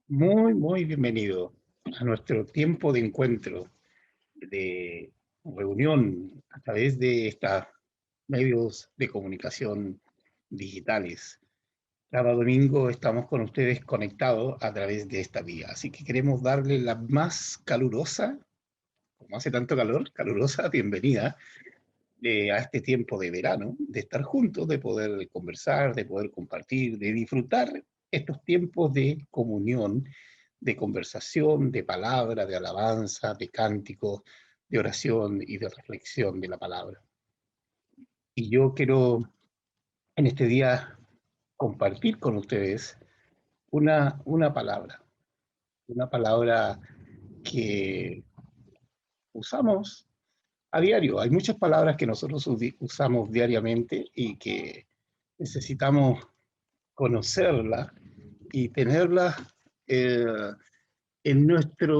Muy bienvenido a nuestro tiempo de encuentro, de reunión a través de estos medios de comunicación digitales. Cada domingo estamos con ustedes conectados a través de esta vía, así que queremos darle la más calurosa, como hace tanto calor, calurosa bienvenida a este tiempo de verano, de estar juntos, de poder conversar, de poder compartir, de disfrutar estos tiempos de comunión, de conversación, de palabra, de alabanza, de cántico, de oración y de reflexión de la palabra. Y yo quiero en este día compartir con ustedes una palabra que usamos a diario. Hay muchas palabras que nosotros usamos diariamente y que necesitamos conocerla y tenerla eh, en nuestro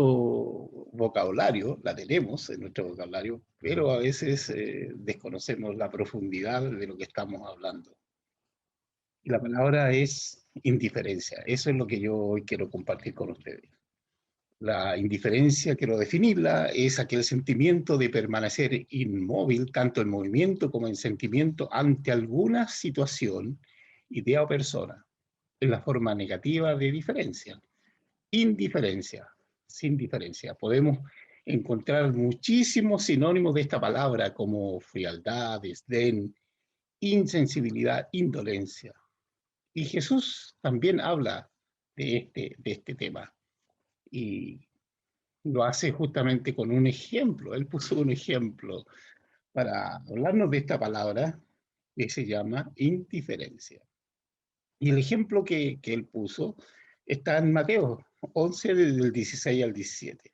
vocabulario, la tenemos en nuestro vocabulario, pero a veces desconocemos la profundidad de lo que estamos hablando. Y la palabra es indiferencia. Eso es lo que yo hoy quiero compartir con ustedes. La indiferencia, quiero definirla, es aquel sentimiento de permanecer inmóvil, tanto en movimiento como en sentimiento, ante alguna situación, idea o persona, en la forma negativa de diferencia. Indiferencia, sin diferencia. Podemos encontrar muchísimos sinónimos de esta palabra como frialdad, desdén, insensibilidad, indolencia. Y Jesús también habla de este tema y lo hace justamente con un ejemplo. Él puso un ejemplo para hablarnos de esta palabra que se llama indiferencia. Y el ejemplo que él puso está en Mateo 11, del 16 al 17.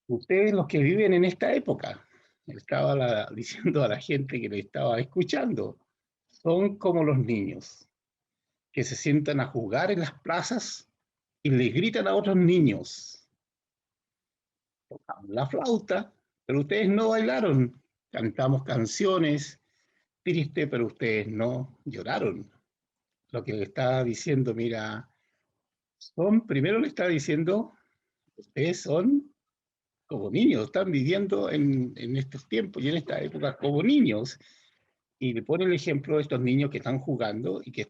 Ustedes los que viven en esta época, estaba diciendo a la gente que le estaba escuchando, son como los niños que se sientan a jugar en las plazas y les gritan a otros niños, tocamos la flauta, pero ustedes no bailaron, cantamos canciones tristes, pero ustedes no lloraron. Lo que le está diciendo, mira, primero le está diciendo, ustedes son como niños, están viviendo en estos tiempos y en esta época como niños. Y le pone el ejemplo de estos niños que están jugando y que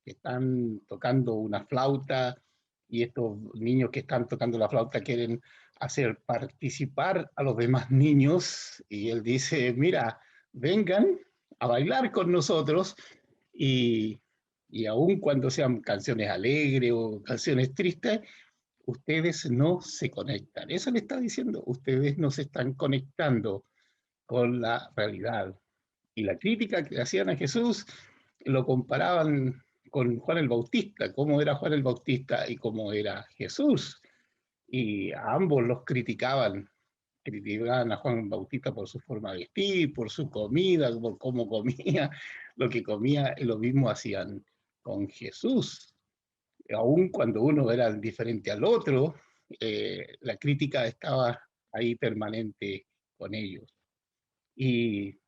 están tocando una flauta y estos niños que están tocando la flauta quieren hacer participar a los demás niños y él dice, mira, vengan a bailar con nosotros y, y aun cuando sean canciones alegres o canciones tristes, ustedes no se conectan. Eso le está diciendo, ustedes no se están conectando con la realidad. Y la crítica que hacían a Jesús lo comparaban con Juan el Bautista, cómo era Juan el Bautista y cómo era Jesús. Y a ambos los criticaban a Juan Bautista por su forma de vestir, por su comida, por cómo comía, lo que comía, y lo mismo hacían con Jesús. Aun cuando uno era diferente al otro, la crítica estaba ahí permanente con ellos. ¿Y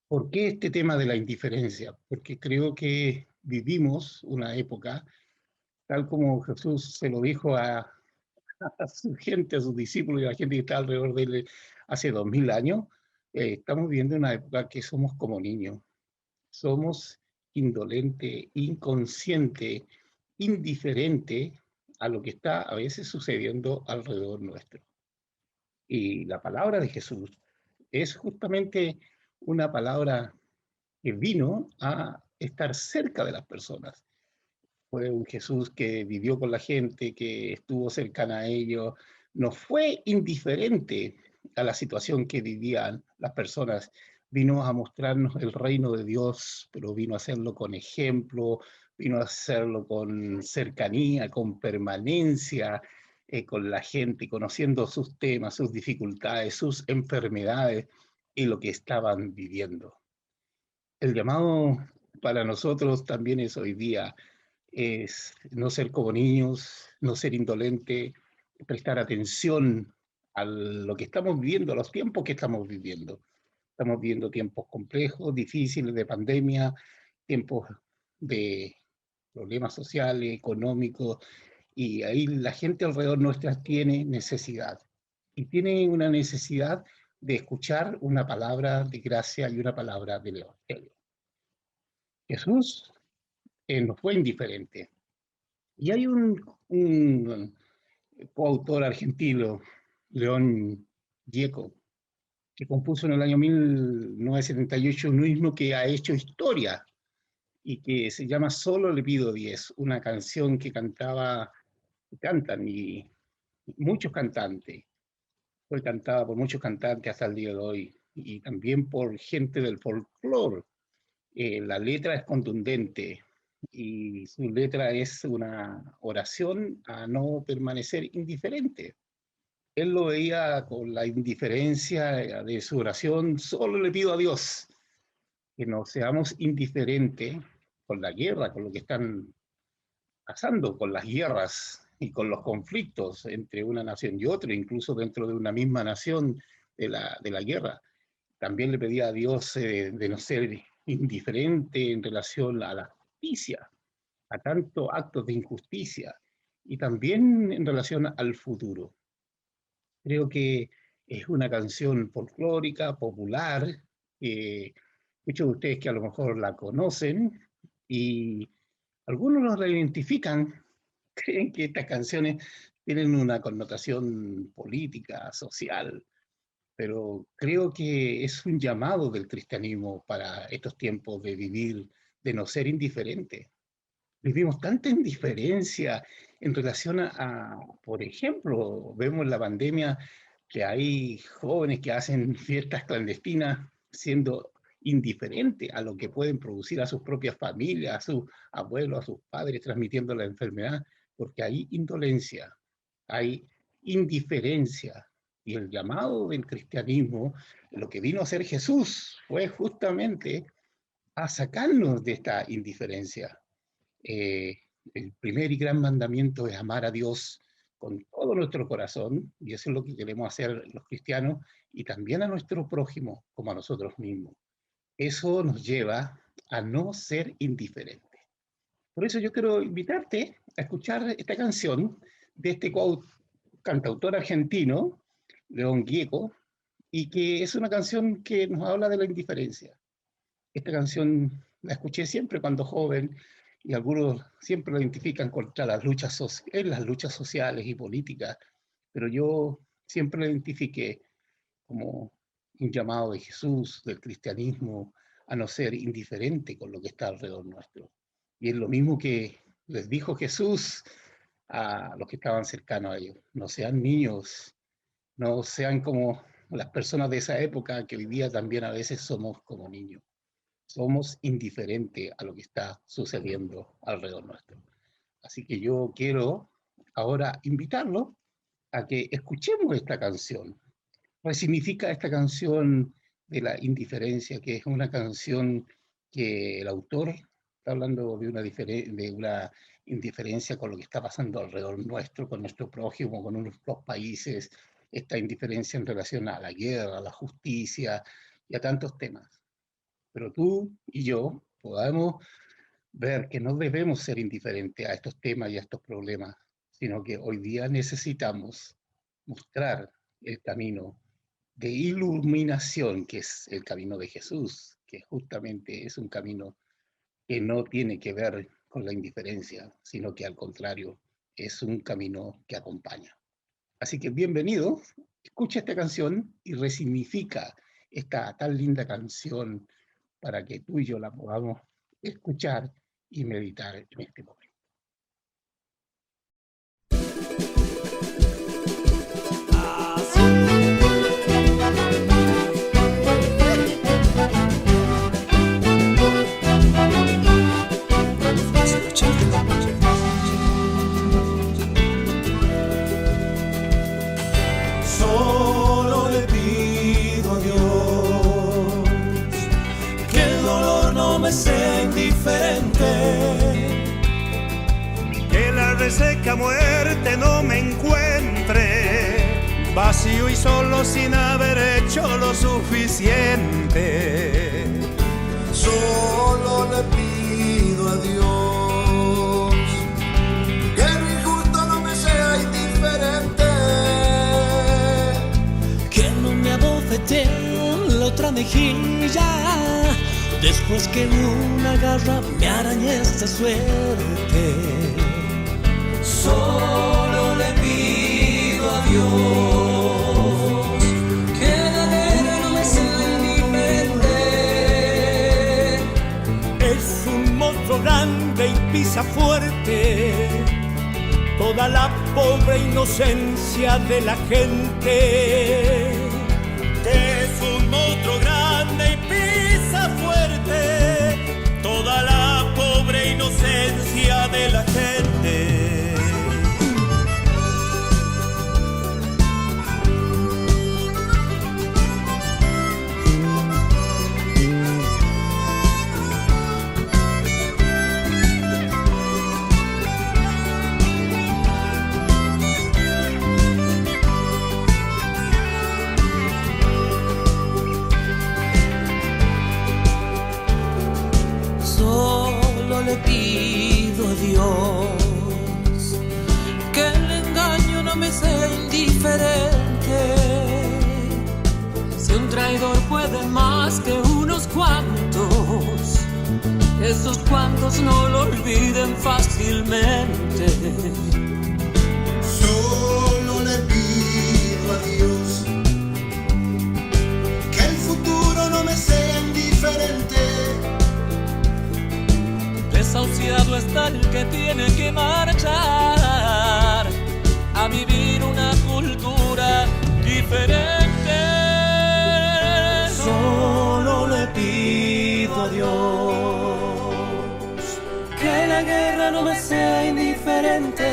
por qué este tema de la indiferencia? Porque creo que vivimos una época, tal como Jesús se lo dijo a su gente, a sus discípulos y a la gente que está alrededor de él hace 2000 años, estamos viviendo una época que somos como niños. Somos indolente, inconsciente, indiferente a lo que está a veces sucediendo alrededor nuestro. Y la palabra de Jesús es justamente una palabra que vino a estar cerca de las personas. Fue un Jesús que vivió con la gente, que estuvo cercana a ellos, no fue indiferente a la situación que vivían las personas, vino a mostrarnos el reino de Dios, pero vino a hacerlo con ejemplo, vino a hacerlo con cercanía, con permanencia, con la gente, conociendo sus temas, sus dificultades, sus enfermedades y lo que estaban viviendo. El llamado para nosotros también es hoy día, es no ser como niños, no ser indolente, prestar atención a lo que estamos viviendo, a los tiempos que estamos viviendo. Estamos viviendo tiempos complejos, difíciles de pandemia, tiempos de problemas sociales, económicos, y ahí la gente alrededor nuestra tiene necesidad. Y tiene una necesidad de escuchar una palabra de gracia y una palabra del Evangelio. Jesús no fue indiferente. Y hay un coautor argentino, León Gieco, que compuso en el año 1978 un himno que ha hecho historia y que se llama Solo le pido 10, una canción que cantan y muchos cantantes. Fue cantada por muchos cantantes hasta el día de hoy y también por gente del folclore. La letra es contundente y su letra es una oración a no permanecer indiferente. Él lo veía con la indiferencia de su oración: solo le pido a Dios que no seamos indiferentes con la guerra, con lo que están pasando, con las guerras y con los conflictos entre una nación y otra, incluso dentro de una misma nación de la guerra. También le pedía a Dios de no ser indiferente en relación a la justicia, a tantos actos de injusticia, y también en relación al futuro. Creo que es una canción folclórica, popular, muchos de ustedes que a lo mejor la conocen, y algunos la identifican, creen que estas canciones tienen una connotación política, social, pero creo que es un llamado del cristianismo para estos tiempos de vivir, de no ser indiferente. Vivimos tanta indiferencia en relación por ejemplo, vemos en la pandemia que hay jóvenes que hacen fiestas clandestinas siendo indiferentes a lo que pueden producir a sus propias familias, a sus abuelos, a sus padres, transmitiendo la enfermedad, porque hay indolencia, hay indiferencia. Y el llamado del cristianismo, lo que vino a hacer Jesús, fue justamente a sacarnos de esta indiferencia. El primer y gran mandamiento es amar a Dios con todo nuestro corazón, y eso es lo que queremos hacer los cristianos, y también a nuestro prójimo como a nosotros mismos. Eso nos lleva a no ser indiferentes. Por eso yo quiero invitarte a escuchar esta canción de este cantautor argentino, León Gieco, y que es una canción que nos habla de la indiferencia. Esta canción la escuché siempre cuando joven, y algunos siempre la identifican contra las luchas sociales y políticas, pero yo siempre la identifiqué como un llamado de Jesús, del cristianismo, a no ser indiferente con lo que está alrededor nuestro. Y es lo mismo que les dijo Jesús a los que estaban cercanos a ellos: no sean niños, no sean como las personas de esa época, que hoy día también a veces somos como niños. Somos indiferentes a lo que está sucediendo alrededor nuestro. Así que yo quiero ahora invitarlo a que escuchemos esta canción. Resignifica esta canción de la indiferencia, que es una canción que el autor está hablando de una indiferencia con lo que está pasando alrededor nuestro, con nuestro prójimo, con nuestros países, esta indiferencia en relación a la guerra, a la justicia y a tantos temas. Pero tú y yo podamos ver que no debemos ser indiferentes a estos temas y a estos problemas, sino que hoy día necesitamos mostrar el camino de iluminación, que es el camino de Jesús, que justamente es un camino que no tiene que ver con la indiferencia, sino que al contrario, es un camino que acompaña. Así que bienvenido, escucha esta canción y resignifica esta tan linda canción para que tú y yo la podamos escuchar y meditar en este momento. Solo le pido a Dios que el dolor no me sea indiferente, que la reseca muerte no me encuentre vacío y solo sin haber hecho lo suficiente. Solo le pido a Dios que lo injusto mejilla, después que una garra me arañe esta suerte. Solo le pido a Dios que la guerra no me sea indiferente. Es un monstruo grande y pisa fuerte toda la pobre inocencia de la gente. Es un monstruo grande y pisa fuerte toda la pobre inocencia de la gente. Le pido a Dios que el engaño no me sea indiferente. Si un traidor puede más que unos cuantos, esos cuantos no lo olviden fácilmente. Solo le pido a Dios que el futuro no me sea indiferente. Desahuciado está el que tiene que marchar a vivir una cultura diferente. Solo le pido a Dios que la guerra no me sea indiferente.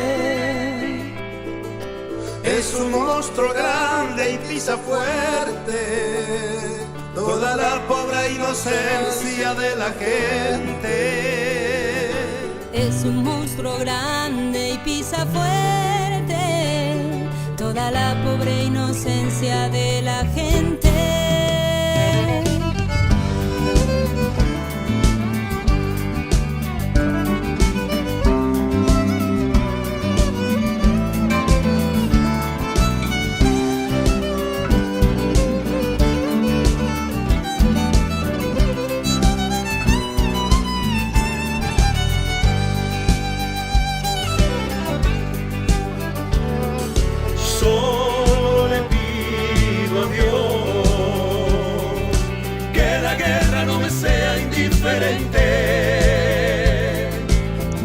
Es un monstruo grande y pisa fuerte toda la pobre inocencia de la gente. Es un monstruo grande y pisa fuerte toda la pobre inocencia de la gente.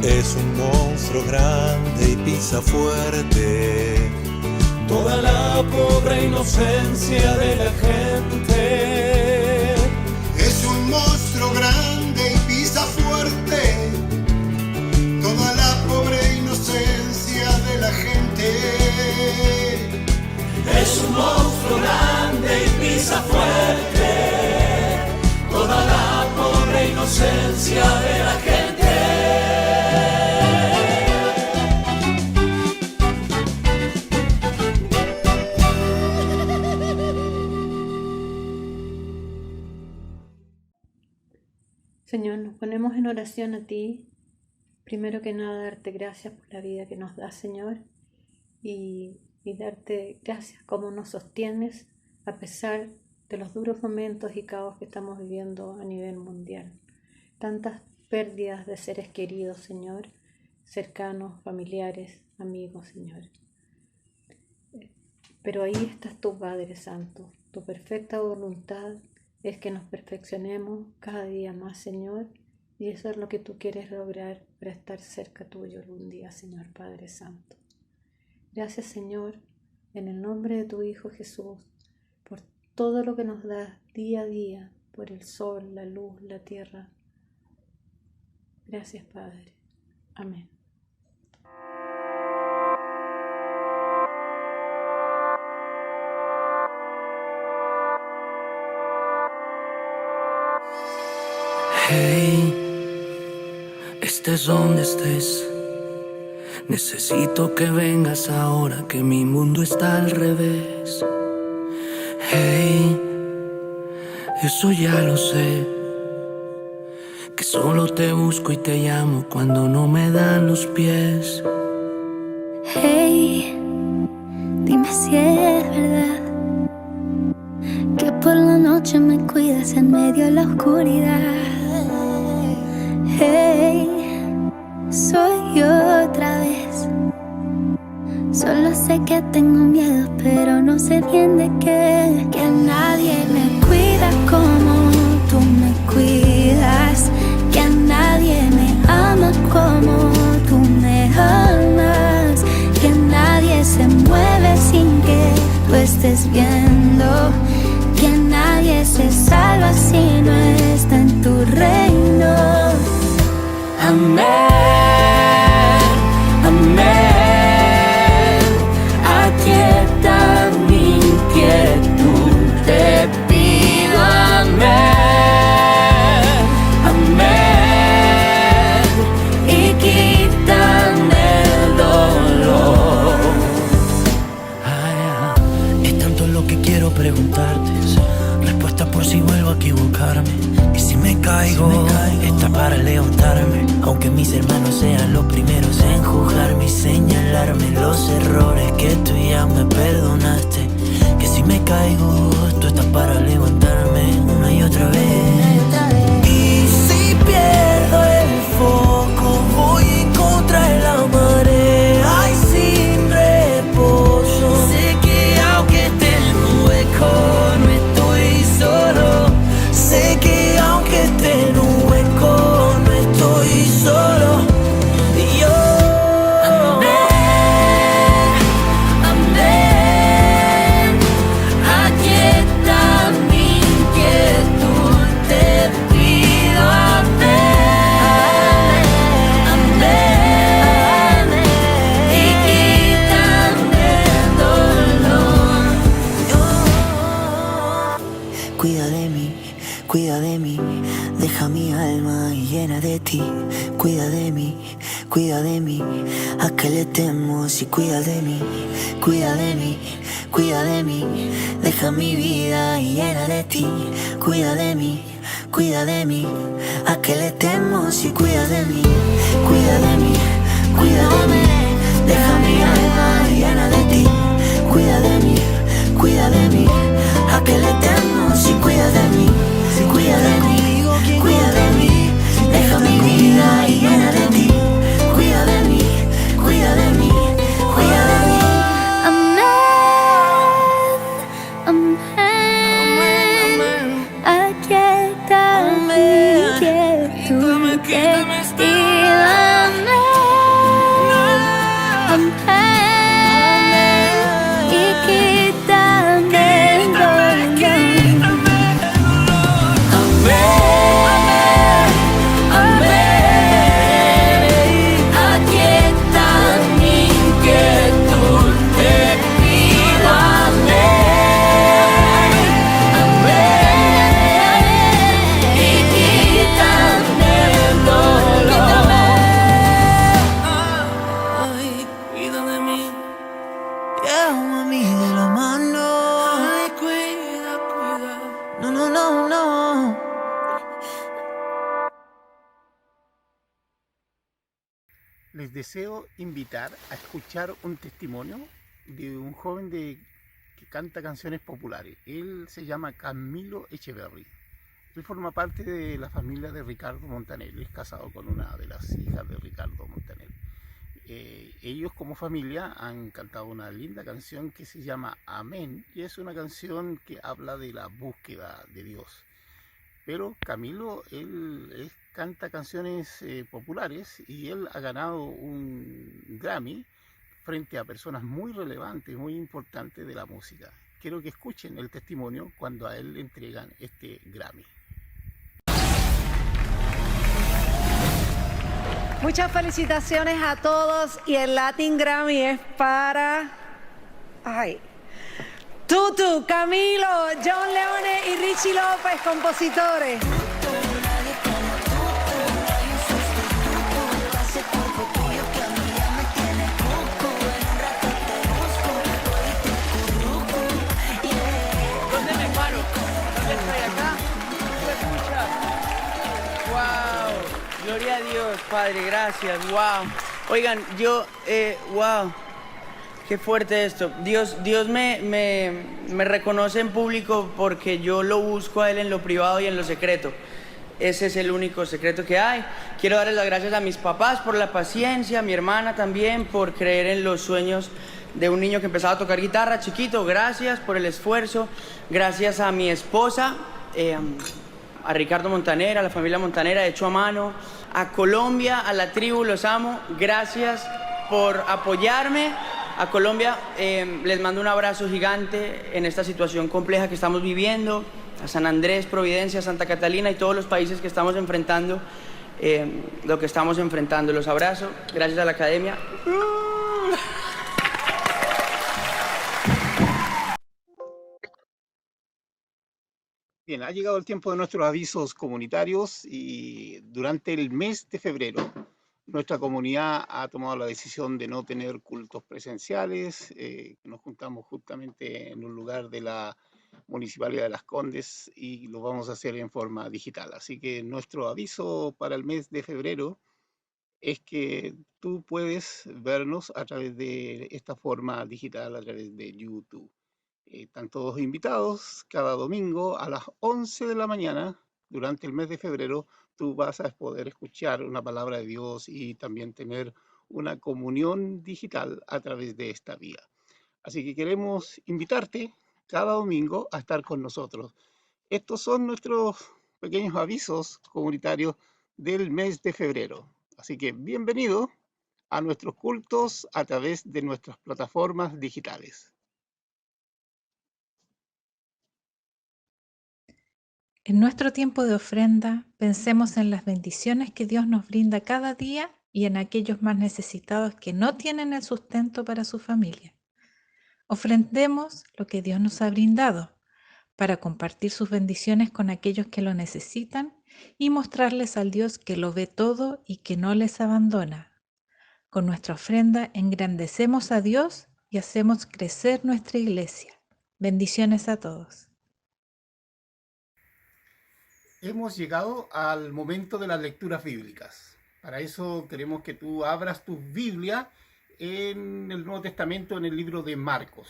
Es un monstruo grande y pisa fuerte toda la pobre inocencia de la gente. Es un monstruo grande y pisa fuerte toda la pobre inocencia de la gente. Es un monstruo grande y pisa fuerte toda la pobre inocencia de la gente. Señor, nos ponemos en oración a ti. Primero que nada, darte gracias por la vida que nos das, Señor, y darte gracias como nos sostienes a pesar de los duros momentos y caos que estamos viviendo a nivel mundial. Tantas pérdidas de seres queridos, Señor, cercanos, familiares, amigos, Señor. Pero ahí estás tú, Padre Santo. Tu perfecta voluntad es que nos perfeccionemos cada día más, Señor, y eso es lo que tú quieres lograr para estar cerca tuyo algún día, Señor Padre Santo. Gracias, Señor, en el nombre de tu Hijo Jesús, por todo lo que nos das día a día, por el sol, la luz, la tierra. Gracias, Padre. Amén. Hey, estés donde estés, necesito que vengas ahora que mi mundo está al revés. Hey, eso ya lo sé, que solo te busco y te llamo cuando no me dan los pies. Hey, dime si es verdad que por la noche noche me cuidas en medio de la oscuridad. Hey, soy yo otra vez. Solo sé que tengo miedo, pero no sé bien de qué. Que nadie me cuida como tú me cuidas. Que nadie me ama como tú me amas. Que nadie se mueve sin que tú estés viendo. Que nadie se salva si no está en tu reino. Amén, amén. Aquieta mi inquietud, te pido amén, amén. Y quítame el dolor. Es tanto lo que quiero preguntarte, respuesta por si vuelvo a equivocarme. Y si me caigo, está para levantarme. Aunque mis hermanos sean los primeros en juzgarme y señalarme los errores que tú ya me perdonaste. Que si me caigo, tú estás para levantarme una y otra vez. Y si pierdo el foco, voy en contra de la marea y sin reposo. Sé que aunque esté en un hueco, no estoy solo. Sé que aunque esté en un hueco, no estoy solo. Yo amén, amén. Aquieta mi inquietud, te pido amén, amén. Y quítame el dolor. Cuida de mí, deja mi alma llena de ti. Cuida de mí, a que le temo si cuida de mí, cuida de mí, deja mi vida llena de ti. Cuida de mí, a que le temo si cuida de mí, cuida de mí, deja mi alma llena de ti. Cuida de mí, a que le temo si cuida de mí, cuida de mí, deja mi vida llena de ti. Cuida de mí, cuida de mí. Amén, amén. Aquieta mi inquietud, te pido amén, amén. Y quítame el dolor. Les deseo invitar a escuchar un testimonio de un joven que canta canciones populares. Él se llama Camilo Echeverry. Él forma parte de la familia de Ricardo Montaner. Es casado con una de las hijas de Ricardo Montaner. Ellos como familia han cantado una linda canción que se llama Amén, y es una canción que habla de la búsqueda de Dios. Pero Camilo, él canta canciones populares, y él ha ganado un Grammy frente a personas muy relevantes, muy importantes de la música. Quiero que escuchen el testimonio cuando a él le entregan este Grammy. Muchas felicitaciones a todos, y el Latin Grammy es para Tutu, Camilo, John Leone y Richie López, compositores. ¿Dónde me paro? ¿Dónde estoy acá? ¡Wow! Gloria a Dios, Padre, gracias. ¡Wow! Oigan, yo, ¡wow! Qué fuerte esto. Dios me reconoce en público porque yo lo busco a Él en lo privado y en lo secreto. Ese es el único secreto que hay. Quiero darles las gracias a mis papás por la paciencia, a mi hermana también por creer en los sueños de un niño que empezaba a tocar guitarra chiquito. Gracias por el esfuerzo. Gracias a mi esposa, a Ricardo Montanera, a la familia Montanera, hecho a mano. A Colombia, a la tribu, los amo. Gracias por apoyarme. A Colombia les mando un abrazo gigante en esta situación compleja que estamos viviendo. A San Andrés, Providencia, Santa Catalina y todos los países que estamos enfrentando lo que estamos enfrentando. Los abrazo. Gracias a la academia. Bien, ha llegado el tiempo de nuestros avisos comunitarios y durante el mes de febrero nuestra comunidad ha tomado la decisión de no tener cultos presenciales. Nos juntamos justamente en un lugar de la Municipalidad de Las Condes y lo vamos a hacer en forma digital. Así que nuestro aviso para el mes de febrero es que tú puedes vernos a través de esta forma digital, a través de YouTube. Están todos invitados cada domingo a las 11 de la mañana durante el mes de febrero. Tú vas a poder escuchar una palabra de Dios y también tener una comunión digital a través de esta vía. Así que queremos invitarte cada domingo a estar con nosotros. Estos son nuestros pequeños avisos comunitarios del mes de febrero. Así que bienvenido a nuestros cultos a través de nuestras plataformas digitales. En nuestro tiempo de ofrenda, pensemos en las bendiciones que Dios nos brinda cada día y en aquellos más necesitados que no tienen el sustento para su familia. Ofrendemos lo que Dios nos ha brindado para compartir sus bendiciones con aquellos que lo necesitan y mostrarles al Dios que lo ve todo y que no les abandona. Con nuestra ofrenda engrandecemos a Dios y hacemos crecer nuestra iglesia. Bendiciones a todos. Hemos llegado al momento de las lecturas bíblicas. Para eso queremos que tú abras tu Biblia en el Nuevo Testamento, en el libro de Marcos.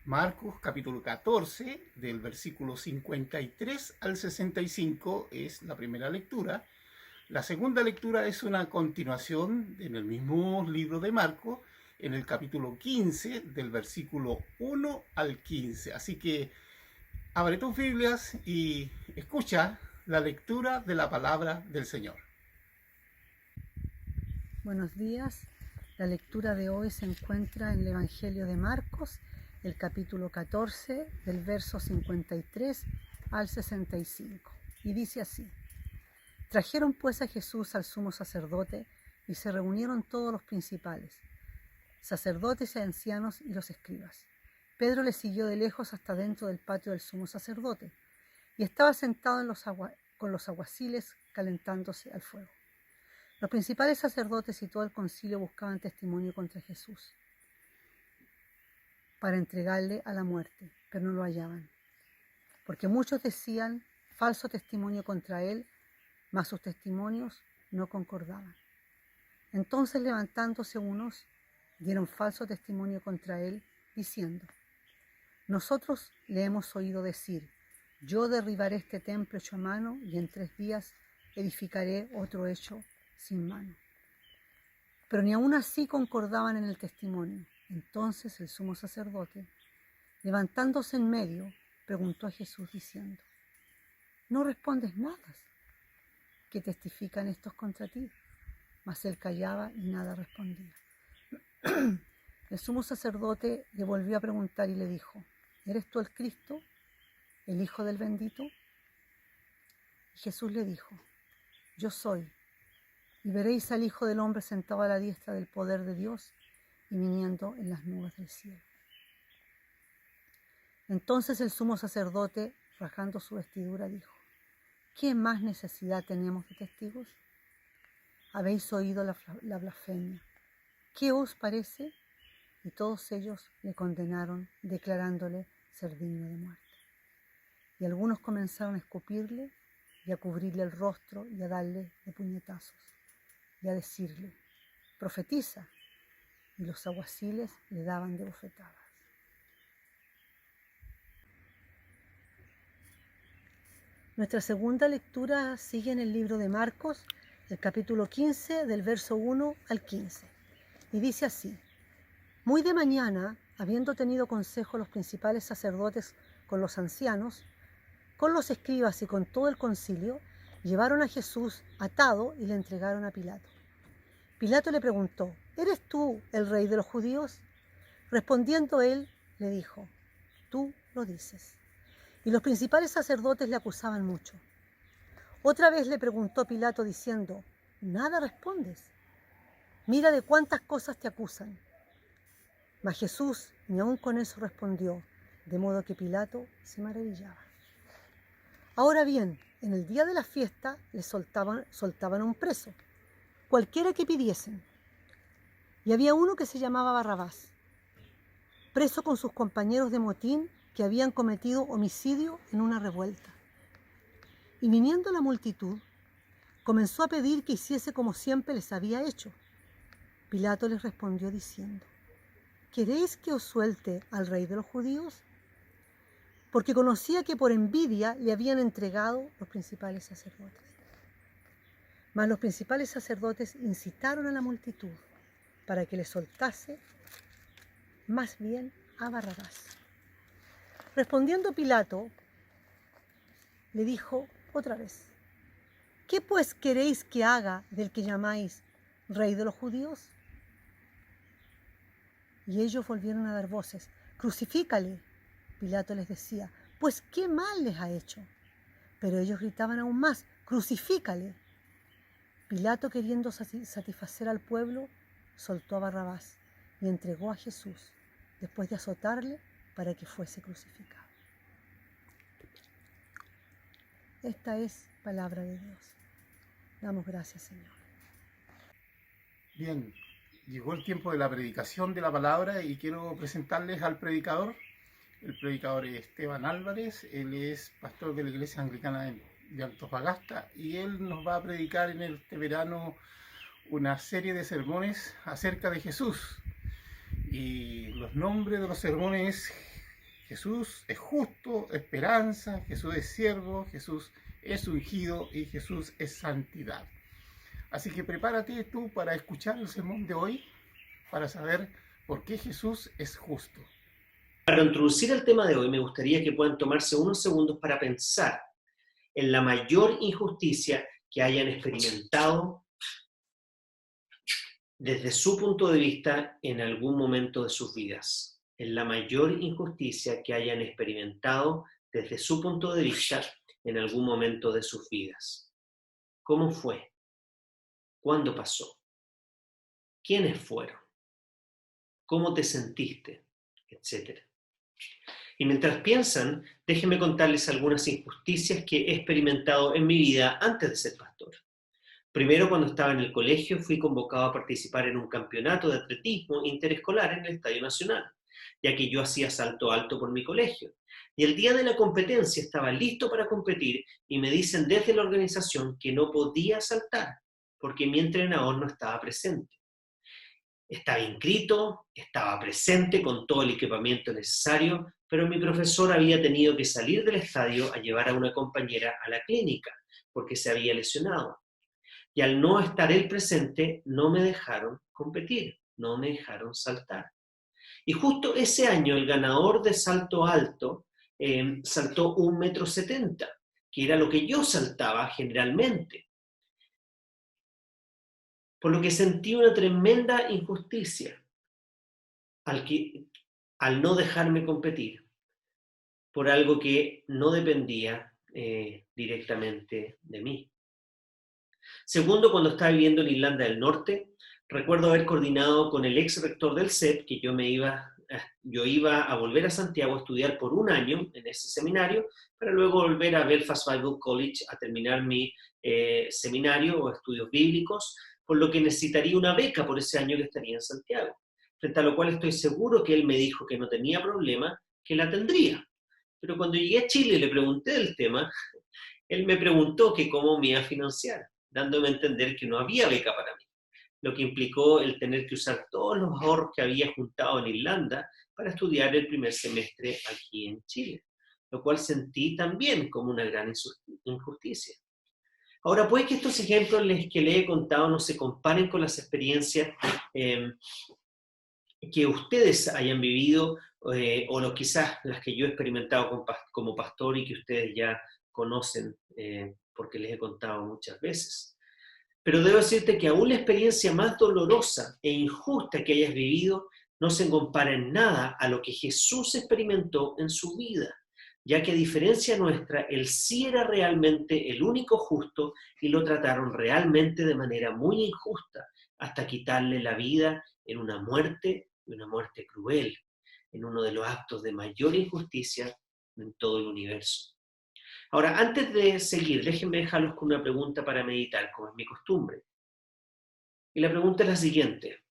Marcos capítulo 14, del versículo 53 al 65 es la primera lectura. La segunda lectura es una continuación en el mismo libro de Marcos, en el capítulo 15, del versículo 1 al 15. Así que abre tus Biblias y escucha la lectura de la palabra del Señor. Buenos días. La lectura de hoy se encuentra en el Evangelio de Marcos, el capítulo 14, del verso 53 al 65. Y dice así: Trajeron pues a Jesús al sumo sacerdote y se reunieron todos los principales, sacerdotes y ancianos y los escribas. Pedro le siguió de lejos hasta dentro del patio del sumo sacerdote y estaba sentado con los aguaciles calentándose al fuego. Los principales sacerdotes y todo el concilio buscaban testimonio contra Jesús para entregarle a la muerte, pero no lo hallaban, porque muchos decían falso testimonio contra él, mas sus testimonios no concordaban. Entonces, levantándose unos, dieron falso testimonio contra él, diciendo: Nosotros le hemos oído decir: yo derribaré este templo hecho a mano y en 3 días edificaré otro hecho sin mano. Pero ni aun así concordaban en el testimonio. Entonces el sumo sacerdote, levantándose en medio, preguntó a Jesús diciendo: ¿no respondes nada? ¿Qué testifican estos contra ti? Mas él callaba y nada respondía. El sumo sacerdote le volvió a preguntar y le dijo: ¿eres tú el Cristo, el Hijo del Bendito? Y Jesús le dijo: yo soy. Y veréis al Hijo del Hombre sentado a la diestra del poder de Dios y viniendo en las nubes del cielo. Entonces el sumo sacerdote, rasgando su vestidura, dijo: ¿qué más necesidad tenemos de testigos? Habéis oído la blasfemia. ¿Qué os parece? Y todos ellos le condenaron, declarándole ser digno de muerte. Y algunos comenzaron a escupirle y a cubrirle el rostro y a darle de puñetazos y a decirle: profetiza. y los alguaciles le daban de bofetadas. Nuestra segunda lectura sigue en el libro de Marcos, el capítulo 15, del verso 1 al 15. Y dice así: Muy de mañana, habiendo tenido consejo los principales sacerdotes con los ancianos, con los escribas y con todo el concilio, llevaron a Jesús atado y le entregaron a Pilato. Pilato le preguntó: ¿Eres tú el rey de los judíos? Respondiendo él, le dijo: Tú lo dices. Y los principales sacerdotes le acusaban mucho. Otra vez le preguntó Pilato diciendo: ¿Nada respondes? Mira de cuántas cosas te acusan. Mas Jesús ni aun con eso respondió, de modo que Pilato se maravillaba. Ahora bien, en el día de la fiesta le soltaban a un preso, cualquiera que pidiesen. Y había uno que se llamaba Barrabás, preso con sus compañeros de motín que habían cometido homicidio en una revuelta. Y viniendo la multitud, comenzó a pedir que hiciese como siempre les había hecho. Pilato les respondió diciendo: ¿Queréis que os suelte al rey de los judíos? Porque conocía que por envidia le habían entregado los principales sacerdotes. Mas los principales sacerdotes incitaron a la multitud para que le soltase más bien a Barrabás. Respondiendo Pilato, le dijo otra vez: ¿Qué pues queréis que haga del que llamáis rey de los judíos? Y ellos volvieron a dar voces: Crucifícale. Pilato les decía: Pues qué mal les ha hecho. Pero ellos gritaban aún más: Crucifícale. Pilato, queriendo satisfacer al pueblo, soltó a Barrabás y entregó a Jesús, después de azotarle, para que fuese crucificado. Esta es palabra de Dios. Damos gracias, Señor. Bien, llegó el tiempo de la predicación de la palabra y quiero presentarles al predicador. El predicador es Esteban Álvarez, él es pastor de la Iglesia Anglicana de Antofagasta y él nos va a predicar en este verano una serie de sermones acerca de Jesús. Y los nombres de los sermones es: Jesús es justo, esperanza, Jesús es siervo, Jesús es ungido y Jesús es santidad. Así que prepárate tú para escuchar el sermón de hoy, para saber por qué Jesús es justo. Para introducir el tema de hoy, me gustaría que puedan tomarse unos segundos para pensar en la mayor injusticia que hayan experimentado desde su punto de vista en algún momento de sus vidas. En la mayor injusticia que hayan experimentado desde su punto de vista en algún momento de sus vidas. ¿Cómo fue? ¿Cuándo pasó? ¿Quiénes fueron? ¿Cómo te sentiste? Etcétera. Y mientras piensan, déjenme contarles algunas injusticias que he experimentado en mi vida antes de ser pastor. Primero, cuando estaba en el colegio, fui convocado a participar en un campeonato de atletismo interescolar en el Estadio Nacional, ya que yo hacía salto alto por mi colegio. Y el día de la competencia estaba listo para competir y me dicen desde la organización que no podía saltar porque mi entrenador no estaba presente. Estaba inscrito, estaba presente con todo el equipamiento necesario, pero mi profesor había tenido que salir del estadio a llevar a una compañera a la clínica porque se había lesionado. Y al no estar él presente, no me dejaron competir, no me dejaron saltar. Y justo ese año el ganador de salto alto saltó 1,70 m, que era lo que yo saltaba generalmente. Por lo que sentí una tremenda injusticia al no dejarme competir por algo que no dependía directamente de mí. Segundo, cuando estaba viviendo en Irlanda del Norte, recuerdo haber coordinado con el ex rector del CEP que yo iba a volver a Santiago a estudiar por 1 año en ese seminario, para luego volver a Belfast Bible College a terminar mi seminario o estudios bíblicos, por lo que necesitaría una beca por ese año que estaría en Santiago. Frente a lo cual estoy seguro que él me dijo que no tenía problema, que la tendría. Pero cuando llegué a Chile y le pregunté del tema, él me preguntó que cómo me iba a financiar, dándome a entender que no había beca para mí. lo que implicó el tener que usar todos los ahorros que había juntado en Irlanda para estudiar el primer semestre aquí en Chile, lo cual sentí también como una gran injusticia. Ahora, puede que estos ejemplos que les he contado no se comparen con las experiencias que ustedes hayan vivido o quizás las que yo he experimentado como pastor y que ustedes ya conocen porque les he contado muchas veces. Pero debo decirte que aún la experiencia más dolorosa e injusta que hayas vivido no se compara en nada a lo que Jesús experimentó en su vida, ya que a diferencia nuestra, Él sí era realmente el único justo y lo trataron realmente de manera muy injusta, hasta quitarle la vida en una muerte cruel, en uno de los actos de mayor injusticia en todo el universo. Ahora, antes de seguir, déjenme dejarlos con una pregunta para meditar, como es mi costumbre. Y la pregunta es la siguiente: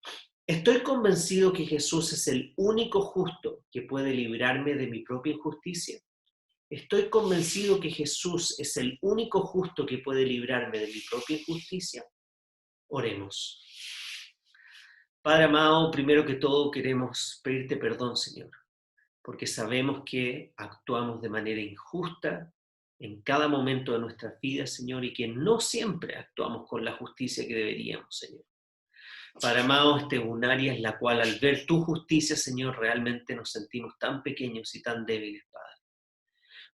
¿estoy convencido que Jesús es el único justo que puede librarme de mi propia injusticia? ¿Estoy convencido que Jesús es el único justo que puede librarme de mi propia injusticia? Oremos. Padre amado, primero que todo queremos pedirte perdón, Señor, porque sabemos que actuamos de manera injusta en cada momento de nuestras vidas, Señor, y que no siempre actuamos con la justicia que deberíamos, Señor. Padre amado, este es un área en la cual al ver tu justicia, Señor, realmente nos sentimos tan pequeños y tan débiles, Padre.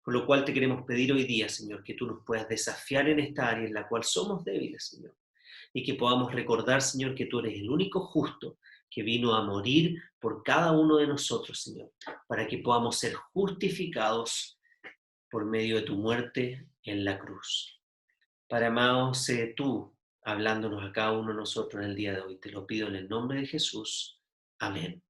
Por lo cual te queremos pedir hoy día, Señor, que tú nos puedas desafiar en esta área en la cual somos débiles, Señor, y que podamos recordar, Señor, que tú eres el único justo que vino a morir por cada uno de nosotros, Señor, para que podamos ser justificados por medio de tu muerte en la cruz. Padre amado, sé tú hablándonos a cada uno de nosotros en el día de hoy. Te lo pido en el nombre de Jesús. Amén.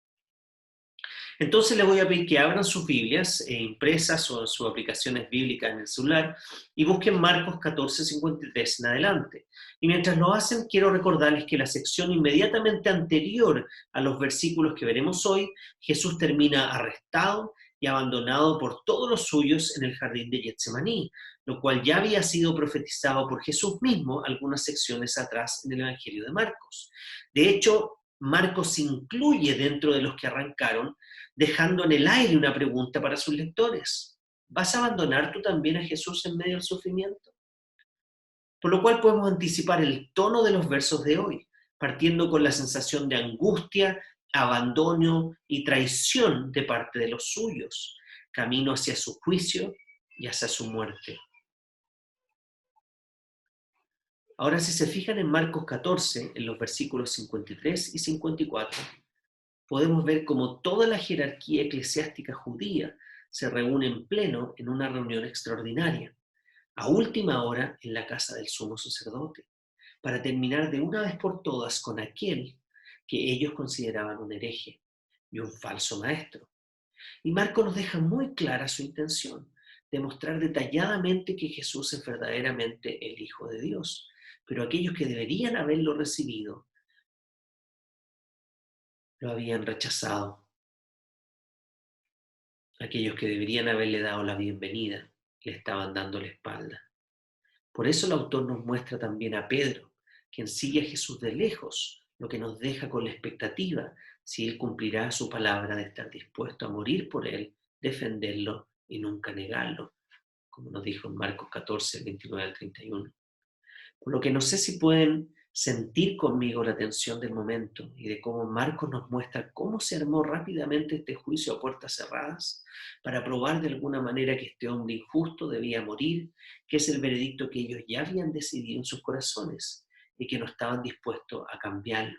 Entonces les voy a pedir que abran sus Biblias impresas o sus aplicaciones bíblicas en el celular y busquen Marcos 14:53 en adelante. Y mientras lo hacen, quiero recordarles que la sección inmediatamente anterior a los versículos que veremos hoy, Jesús termina arrestado y abandonado por todos los suyos en el jardín de Getsemaní, lo cual ya había sido profetizado por Jesús mismo algunas secciones atrás en el Evangelio de Marcos. De hecho, Marcos incluye dentro de los que arrancaron, dejando en el aire una pregunta para sus lectores. ¿Vas a abandonar tú también a Jesús en medio del sufrimiento? Por lo cual podemos anticipar el tono de los versos de hoy, partiendo con la sensación de angustia, abandono y traición de parte de los suyos, camino hacia su juicio y hacia su muerte. Ahora, si se fijan en Marcos 14, en los versículos 53 y 54, podemos ver cómo toda la jerarquía eclesiástica judía se reúne en pleno en una reunión extraordinaria, a última hora en la casa del sumo sacerdote, para terminar de una vez por todas con aquel que ellos consideraban un hereje y un falso maestro. Y Marcos nos deja muy clara su intención, de mostrar detalladamente que Jesús es verdaderamente el Hijo de Dios, pero aquellos que deberían haberlo recibido lo habían rechazado. Aquellos que deberían haberle dado la bienvenida le estaban dando la espalda. Por eso el autor nos muestra también a Pedro, quien sigue a Jesús de lejos, lo que nos deja con la expectativa si él cumplirá su palabra de estar dispuesto a morir por él, defenderlo y nunca negarlo, como nos dijo en Marcos 14, 29 al 31. Por lo que no sé si pueden sentir conmigo la tensión del momento y de cómo Marcos nos muestra cómo se armó rápidamente este juicio a puertas cerradas para probar de alguna manera que este hombre injusto debía morir, que es el veredicto que ellos ya habían decidido en sus corazones y que no estaban dispuestos a cambiarlo.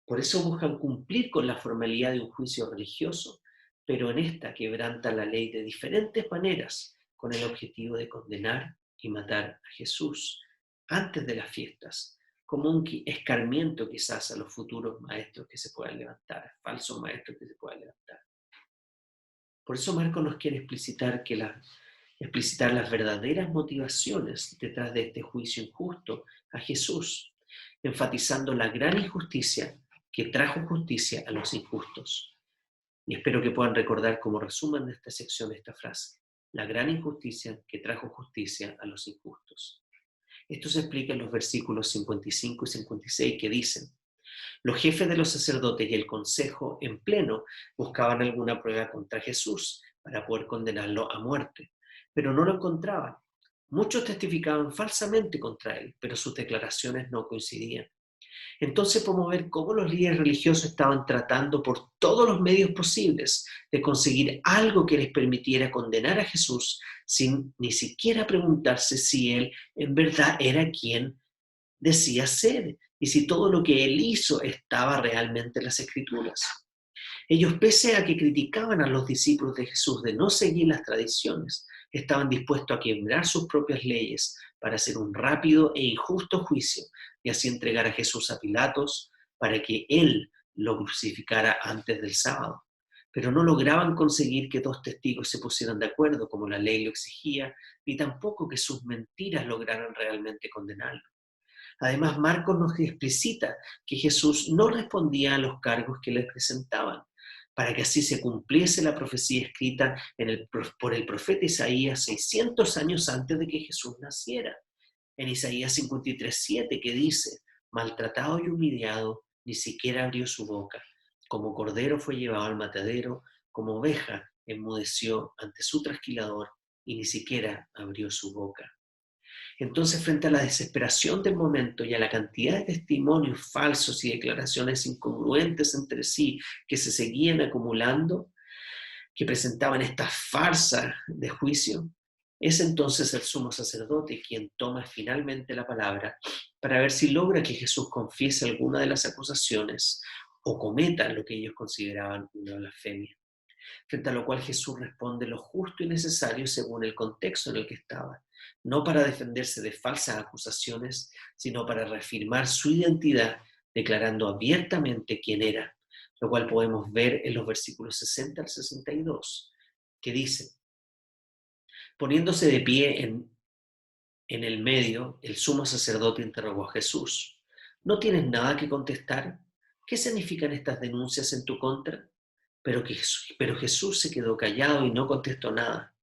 Por eso buscan cumplir con la formalidad de un juicio religioso, pero en esta quebrantan la ley de diferentes maneras con el objetivo de condenar y matar a Jesús antes de las fiestas, como un escarmiento quizás a los futuros maestros que se puedan levantar, falsos maestros que se puedan levantar. Por eso Marcos nos quiere explicitar las verdaderas motivaciones detrás de este juicio injusto a Jesús, enfatizando la gran injusticia que trajo justicia a los injustos. Y espero que puedan recordar como resumen de esta sección esta frase: la gran injusticia que trajo justicia a los injustos. Esto se explica en los versículos 55 y 56 que dicen: Los jefes de los sacerdotes y el consejo en pleno buscaban alguna prueba contra Jesús para poder condenarlo a muerte, pero no lo encontraban. Muchos testificaban falsamente contra él, pero sus declaraciones no coincidían. Entonces podemos ver cómo los líderes religiosos estaban tratando por todos los medios posibles de conseguir algo que les permitiera condenar a Jesús sin ni siquiera preguntarse si él en verdad era quien decía ser y si todo lo que él hizo estaba realmente en las Escrituras. Ellos, pese a que criticaban a los discípulos de Jesús de no seguir las tradiciones, estaban dispuestos a quebrar sus propias leyes para hacer un rápido e injusto juicio y así entregar a Jesús a Pilatos para que él lo crucificara antes del sábado. Pero no lograban conseguir que dos testigos se pusieran de acuerdo como la ley lo exigía, ni tampoco que sus mentiras lograran realmente condenarlo. Además, Marcos nos explicita que Jesús no respondía a los cargos que le presentaban, para que así se cumpliese la profecía escrita por el profeta Isaías 600 años antes de que Jesús naciera. En Isaías 53:7 que dice, maltratado y humillado, ni siquiera abrió su boca. Como cordero fue llevado al matadero, como oveja enmudeció ante su trasquilador y ni siquiera abrió su boca. Entonces, frente a la desesperación del momento y a la cantidad de testimonios falsos y declaraciones incongruentes entre sí que se seguían acumulando, que presentaban esta farsa de juicio, es entonces el sumo sacerdote quien toma finalmente la palabra para ver si logra que Jesús confiese alguna de las acusaciones o cometa lo que ellos consideraban una blasfemia. Frente a lo cual Jesús responde lo justo y necesario según el contexto en el que estaba, no para defenderse de falsas acusaciones, sino para reafirmar su identidad, declarando abiertamente quién era, lo cual podemos ver en los versículos 60 al 62, que dice, poniéndose de pie en el medio, el sumo sacerdote interrogó a Jesús, ¿no tienes nada que contestar? ¿Qué significan estas denuncias en tu contra? Pero Jesús se quedó callado y no contestó nada.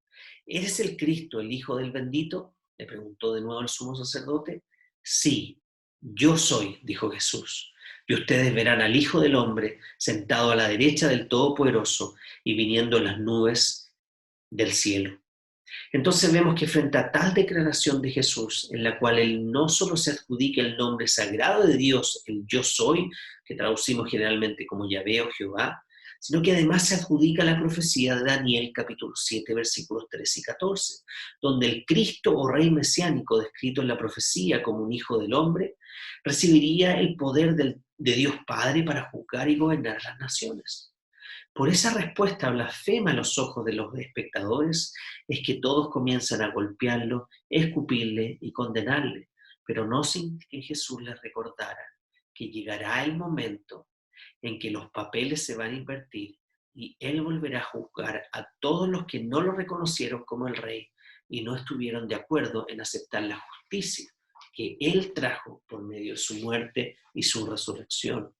¿Eres el Cristo, el Hijo del Bendito? Le preguntó de nuevo el sumo sacerdote. Sí, yo soy, dijo Jesús. Y ustedes verán al Hijo del Hombre sentado a la derecha del Todopoderoso y viniendo en las nubes del cielo. Entonces vemos que frente a tal declaración de Jesús, en la cual él no solo se adjudica el nombre sagrado de Dios, el yo soy, que traducimos generalmente como Yahvé o Jehová, sino que además se adjudica la profecía de Daniel capítulo 7 versículos 13 y 14, donde el Cristo o Rey mesiánico descrito en la profecía como un hijo del hombre, recibiría el poder de Dios Padre para juzgar y gobernar las naciones. Por esa respuesta blasfema a los ojos de los espectadores es que todos comienzan a golpearlo, escupirle y condenarle, pero no sin que Jesús les recordara que llegará el momento en que los papeles se van a invertir y él volverá a juzgar a todos los que no lo reconocieron como el rey y no estuvieron de acuerdo en aceptar la justicia que él trajo por medio de su muerte y su resurrección.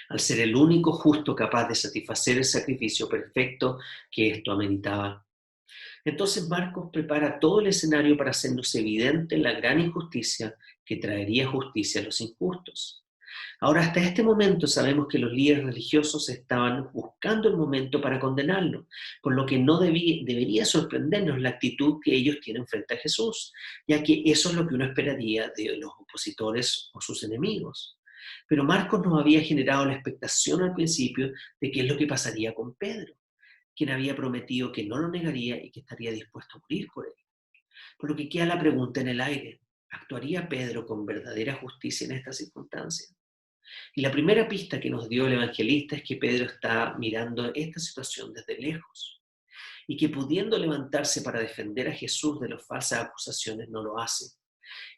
Al ser el único justo capaz de satisfacer el sacrificio perfecto que esto ameritaba. Entonces Marcos prepara todo el escenario para hacernos evidente la gran injusticia que traería justicia a los injustos. Ahora, hasta este momento sabemos que los líderes religiosos estaban buscando el momento para condenarlo, por lo que no debería sorprendernos la actitud que ellos tienen frente a Jesús, ya que eso es lo que uno esperaría de los opositores o sus enemigos. Pero Marcos nos había generado la expectación al principio de qué es lo que pasaría con Pedro, quien había prometido que no lo negaría y que estaría dispuesto a morir por él. Por lo que queda la pregunta en el aire, ¿actuaría Pedro con verdadera justicia en esta circunstancia? Y la primera pista que nos dio el evangelista es que Pedro está mirando esta situación desde lejos y que pudiendo levantarse para defender a Jesús de las falsas acusaciones no lo hace.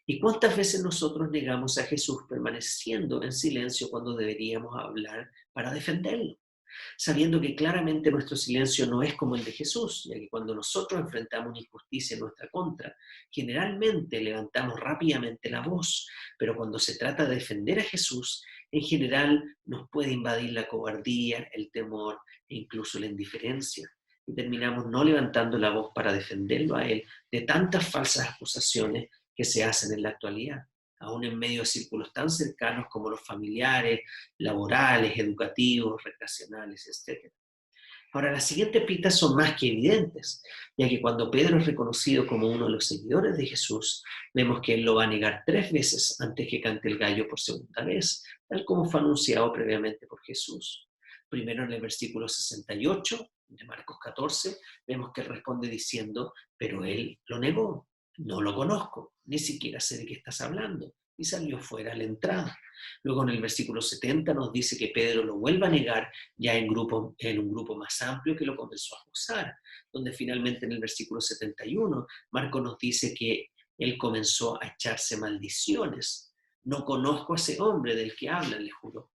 ¿Y cuántas veces nosotros negamos a Jesús permaneciendo en silencio cuando deberíamos hablar para defenderlo? Sabiendo que claramente nuestro silencio no es como el de Jesús, ya que cuando nosotros enfrentamos una injusticia en nuestra contra, generalmente levantamos rápidamente la voz, pero cuando se trata de defender a Jesús, en general nos puede invadir la cobardía, el temor e incluso la indiferencia, y terminamos no levantando la voz para defenderlo a él de tantas falsas acusaciones que se hacen en la actualidad. aún en medio de círculos tan cercanos como los familiares, laborales, educativos, recreacionales, etc. Ahora, las siguientes pistas son más que evidentes, ya que cuando Pedro es reconocido como uno de los seguidores de Jesús, vemos que él lo va a negar 3 veces antes que cante el gallo por segunda vez, tal como fue anunciado previamente por Jesús. Primero en el versículo 68 de Marcos 14, vemos que él responde diciendo, pero él lo negó, no lo conozco, ni siquiera sé de qué estás hablando, y salió fuera a la entrada. Luego en el versículo 70 nos dice que Pedro lo vuelve a negar ya en un grupo más amplio que lo comenzó a acusar, donde finalmente en el versículo 71 Marcos nos dice que él comenzó a echarse maldiciones. No conozco a ese hombre del que hablan, le juró.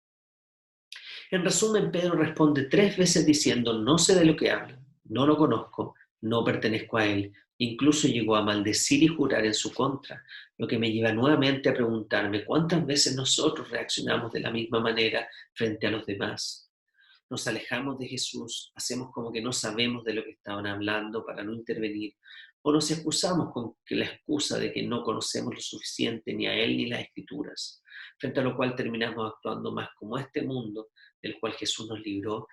En resumen, Pedro responde 3 veces diciendo, no sé de lo que hablan, no lo conozco, no pertenezco a él. Incluso llegó a maldecir y jurar en su contra, lo que me lleva nuevamente a preguntarme cuántas veces nosotros reaccionamos de la misma manera frente a los demás. Nos alejamos de Jesús, hacemos como que no sabemos de lo que estaban hablando para no intervenir, o nos excusamos con la excusa de que no conocemos lo suficiente ni a Él ni las Escrituras, frente a lo cual terminamos actuando más como este mundo del cual Jesús nos libró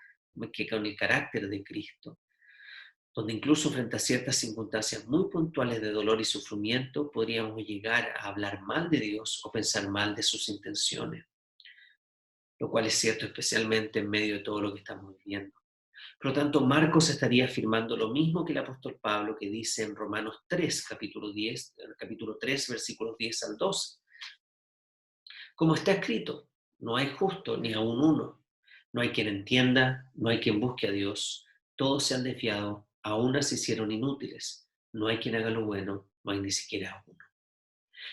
que con el carácter de Cristo, donde incluso frente a ciertas circunstancias muy puntuales de dolor y sufrimiento podríamos llegar a hablar mal de Dios o pensar mal de sus intenciones, lo cual es cierto especialmente en medio de todo lo que estamos viviendo. Por lo tanto, Marcos estaría afirmando lo mismo que el apóstol Pablo, que dice en Romanos 3, capítulo 3, versículos 10 al 12. Como está escrito, no hay justo ni aun uno, no hay quien entienda, no hay quien busque a Dios, todos se han desviado, a unas se hicieron inútiles, no hay quien haga lo bueno, no hay ni siquiera uno.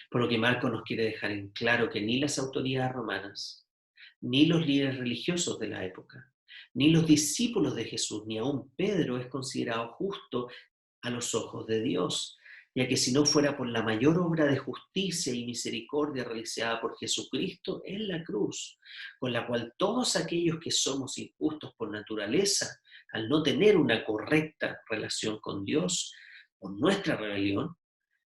Por lo que Marcos nos quiere dejar en claro que ni las autoridades romanas, ni los líderes religiosos de la época, ni los discípulos de Jesús, ni aún Pedro es considerado justo a los ojos de Dios, ya que si no fuera por la mayor obra de justicia y misericordia realizada por Jesucristo en la cruz, con la cual todos aquellos que somos injustos por naturaleza, al no tener una correcta relación con Dios, por nuestra rebelión,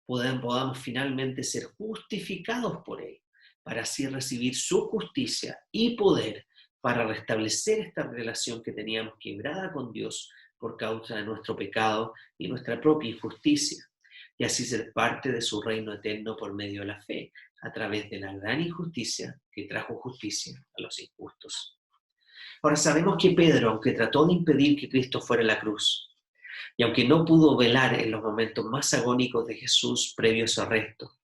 podamos finalmente ser justificados por Él, para así recibir su justicia y poder para restablecer esta relación que teníamos quebrada con Dios por causa de nuestro pecado y nuestra propia injusticia, y así ser parte de su reino eterno por medio de la fe, a través de la gran injusticia que trajo justicia a los injustos. Ahora sabemos que Pedro, aunque trató de impedir que Cristo fuera a la cruz, y aunque no pudo velar en los momentos más agónicos de Jesús previo a su arresto,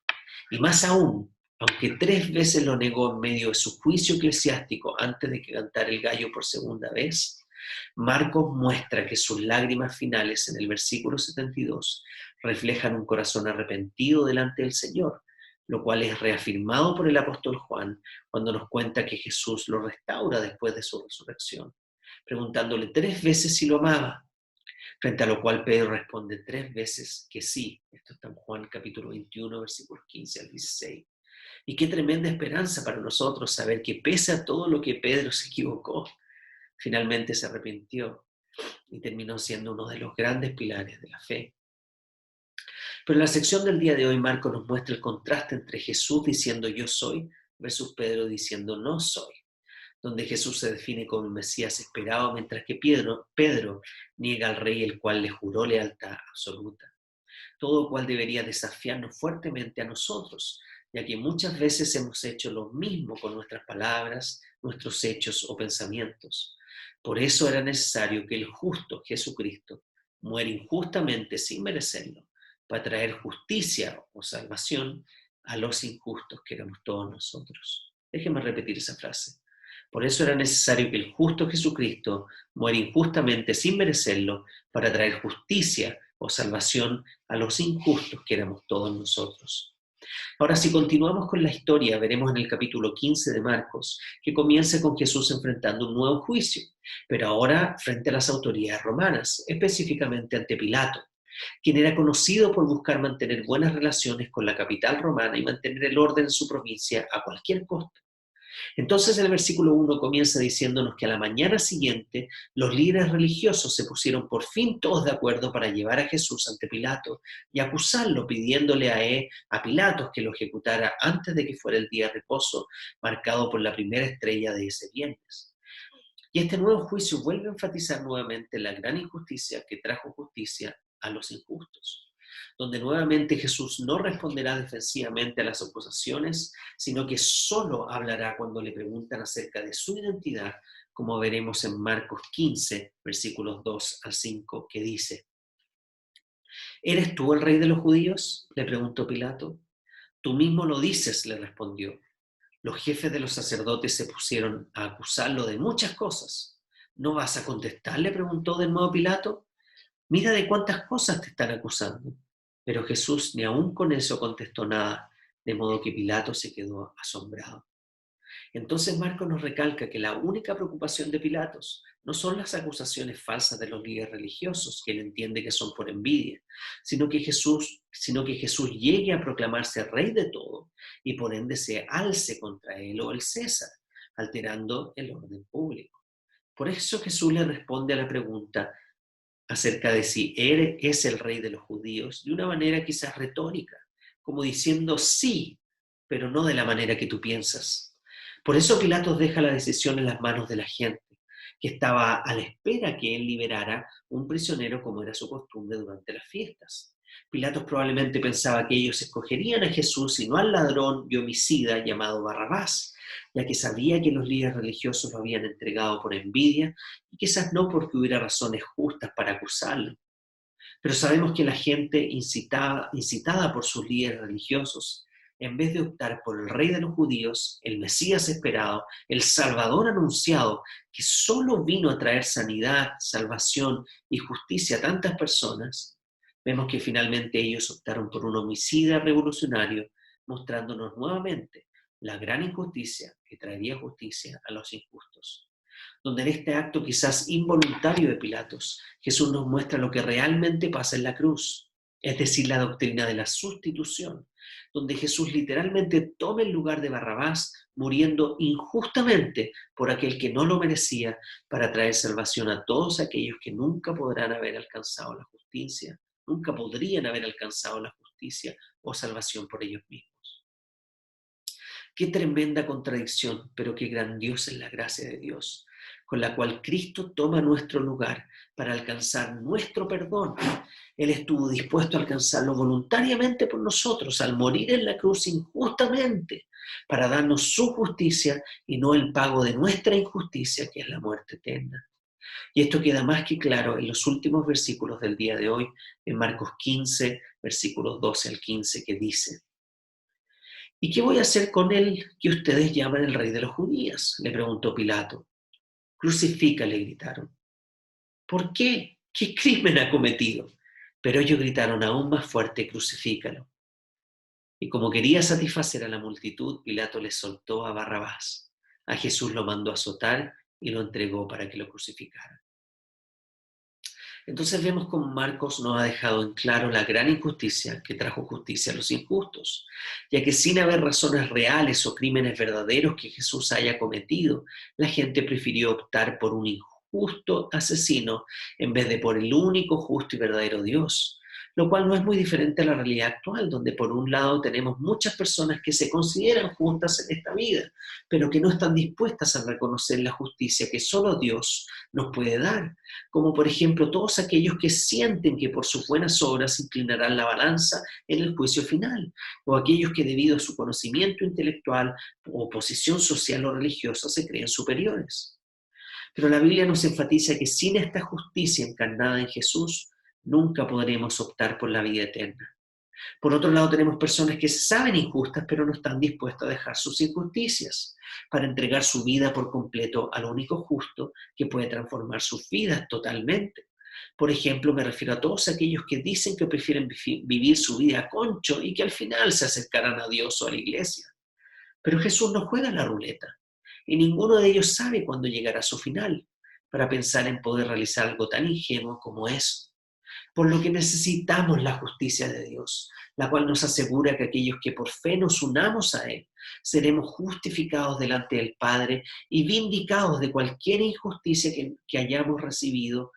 y más aún, aunque 3 veces lo negó en medio de su juicio eclesiástico antes de que cantara el gallo por segunda vez, Marcos muestra que sus lágrimas finales en el versículo 72 reflejan un corazón arrepentido delante del Señor, lo cual es reafirmado por el apóstol Juan cuando nos cuenta que Jesús lo restaura después de su resurrección, preguntándole 3 veces si lo amaba, frente a lo cual Pedro responde 3 veces que sí. Esto está en Juan capítulo 21, versículos 15 al 16. Y qué tremenda esperanza para nosotros saber que pese a todo lo que Pedro se equivocó, finalmente se arrepintió y terminó siendo uno de los grandes pilares de la fe. Pero en la sección del día de hoy, Marcos nos muestra el contraste entre Jesús diciendo yo soy versus Pedro diciendo no soy, donde Jesús se define como el Mesías esperado, mientras que Pedro niega al Rey el cual le juró lealtad absoluta. Todo cual debería desafiarnos fuertemente a nosotros, ya que muchas veces hemos hecho lo mismo con nuestras palabras, nuestros hechos o pensamientos. Por eso era necesario que el justo Jesucristo muera injustamente sin merecerlo, para traer justicia o salvación a los injustos que éramos todos nosotros. Déjenme repetir esa frase. Por eso era necesario que el justo Jesucristo muera injustamente sin merecerlo, para traer justicia o salvación a los injustos que éramos todos nosotros. Ahora, si continuamos con la historia, veremos en el capítulo 15 de Marcos que comienza con Jesús enfrentando un nuevo juicio, pero ahora frente a las autoridades romanas, específicamente ante Pilato, quien era conocido por buscar mantener buenas relaciones con la capital romana y mantener el orden en su provincia a cualquier costo. Entonces el versículo 1 comienza diciéndonos que a la mañana siguiente los líderes religiosos se pusieron por fin todos de acuerdo para llevar a Jesús ante Pilato y acusarlo, pidiéndole a Pilatos que lo ejecutara antes de que fuera el día de reposo marcado por la primera estrella de ese viernes. Y este nuevo juicio vuelve a enfatizar nuevamente la gran injusticia que trajo justicia a los injustos, donde nuevamente Jesús no responderá defensivamente a las acusaciones, sino que solo hablará cuando le preguntan acerca de su identidad, como veremos en Marcos 15, versículos 2 al 5, que dice: ¿Eres tú el rey de los judíos?, le preguntó Pilato. Tú mismo lo dices, le respondió. Los jefes de los sacerdotes se pusieron a acusarlo de muchas cosas. ¿No vas a contestar?, le preguntó de nuevo Pilato. Mira de cuántas cosas te están acusando. Pero Jesús ni aún con eso contestó nada, de modo que Pilato se quedó asombrado. Entonces Marcos nos recalca que la única preocupación de Pilatos no son las acusaciones falsas de los líderes religiosos, que él entiende que son por envidia, sino que Jesús llegue a proclamarse rey de todo y por ende se alce contra él o el César, alterando el orden público. Por eso Jesús le responde a la pregunta acerca de si él es el rey de los judíos de una manera quizás retórica, como diciendo sí, pero no de la manera que tú piensas. Por eso Pilatos deja la decisión en las manos de la gente, que estaba a la espera que él liberara un prisionero como era su costumbre durante las fiestas. Pilatos probablemente pensaba que ellos escogerían a Jesús y no al ladrón y homicida llamado Barrabás, ya que sabía que los líderes religiosos lo habían entregado por envidia y quizás no porque hubiera razones justas para acusarlo. Pero sabemos que la gente incitada por sus líderes religiosos, en vez de optar por el rey de los judíos, el Mesías esperado, el Salvador anunciado, que solo vino a traer sanidad, salvación y justicia a tantas personas, vemos que finalmente ellos optaron por un homicida revolucionario, mostrándonos nuevamente la gran injusticia que traería justicia a los injustos. Donde en este acto quizás involuntario de Pilatos, Jesús nos muestra lo que realmente pasa en la cruz, es decir, la doctrina de la sustitución, donde Jesús literalmente toma el lugar de Barrabás, muriendo injustamente por aquel que no lo merecía, para traer salvación a todos aquellos que nunca podrían haber alcanzado la justicia o salvación por ellos mismos. Qué tremenda contradicción, pero qué grandiosa es la gracia de Dios, con la cual Cristo toma nuestro lugar para alcanzar nuestro perdón. Él estuvo dispuesto a alcanzarlo voluntariamente por nosotros, al morir en la cruz injustamente, para darnos su justicia y no el pago de nuestra injusticia, que es la muerte eterna. Y esto queda más que claro en los últimos versículos del día de hoy, en Marcos 15, versículos 12 al 15, que dice: ¿Y qué voy a hacer con él que ustedes llaman el rey de los judíos?, le preguntó Pilato. Crucifícale, gritaron. ¿Por qué? ¿Qué crimen ha cometido? Pero ellos gritaron aún más fuerte: crucifícalo. Y como quería satisfacer a la multitud, Pilato les soltó a Barrabás. A Jesús lo mandó a azotar y lo entregó para que lo crucificaran. Entonces vemos cómo Marcos nos ha dejado en claro la gran injusticia que trajo justicia a los injustos, ya que sin haber razones reales o crímenes verdaderos que Jesús haya cometido, la gente prefirió optar por un injusto asesino en vez de por el único justo y verdadero Dios, lo cual no es muy diferente a la realidad actual, donde por un lado tenemos muchas personas que se consideran justas en esta vida, pero que no están dispuestas a reconocer la justicia que solo Dios nos puede dar, como por ejemplo todos aquellos que sienten que por sus buenas obras inclinarán la balanza en el juicio final, o aquellos que debido a su conocimiento intelectual o posición social o religiosa se creen superiores. Pero la Biblia nos enfatiza que sin esta justicia encarnada en Jesús, nunca podremos optar por la vida eterna. Por otro lado, tenemos personas que se saben injustas, pero no están dispuestas a dejar sus injusticias para entregar su vida por completo al único justo que puede transformar sus vidas totalmente. Por ejemplo, me refiero a todos aquellos que dicen que prefieren vivir su vida a concho y que al final se acercarán a Dios o a la iglesia. Pero Jesús no juega la ruleta, y ninguno de ellos sabe cuándo llegará su final, para pensar en poder realizar algo tan ingenuo como eso. Por lo que necesitamos la justicia de Dios, la cual nos asegura que aquellos que por fe nos unamos a Él, Seremos justificados delante del Padre y vindicados de cualquier injusticia que hayamos recibido,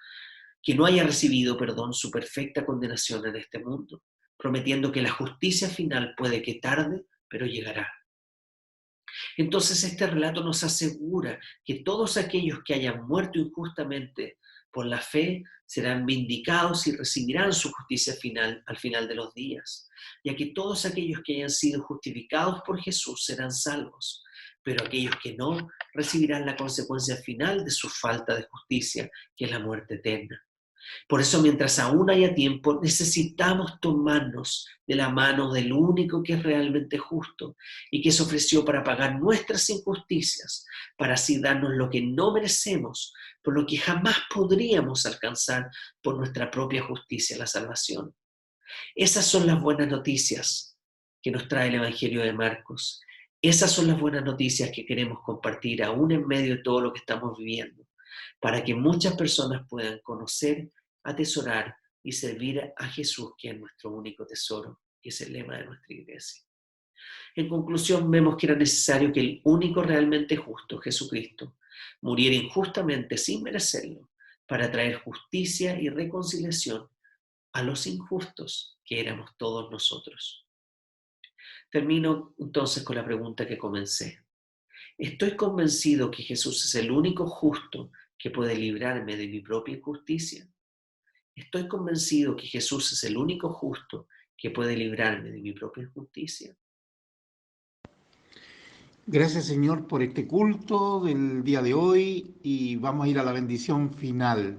que no haya recibido, su perfecta condenación en este mundo, prometiendo que la justicia final puede que tarde, pero llegará. Entonces este relato nos asegura que todos aquellos que hayan muerto injustamente por la fe serán vindicados y recibirán su justicia final al final de los días, ya que todos aquellos que hayan sido justificados por Jesús serán salvos, pero aquellos que no recibirán la consecuencia final de su falta de justicia, que es la muerte eterna. Por eso, mientras aún haya tiempo, necesitamos tomarnos de la mano del único que es realmente justo y que se ofreció para pagar nuestras injusticias, para así darnos lo que no merecemos, por lo que jamás podríamos alcanzar por nuestra propia justicia, la salvación. Esas son las buenas noticias que nos trae el Evangelio de Marcos. Esas son las buenas noticias que queremos compartir aún en medio de todo lo que estamos viviendo, para que muchas personas puedan conocer, atesorar y servir a Jesús, que es nuestro único tesoro, que es el lema de nuestra iglesia. En conclusión, vemos que era necesario que el único realmente justo, Jesucristo, muriera injustamente sin merecerlo, para traer justicia y reconciliación a los injustos, que éramos todos nosotros. Termino entonces con la pregunta que comencé. ¿Estoy convencido que Jesús es el único justo que puede librarme de mi propia injusticia? ¿Estoy convencido que Jesús es el único justo que puede librarme de mi propia injusticia? Gracias, Señor, por este culto del día de hoy, y vamos a ir a la bendición final.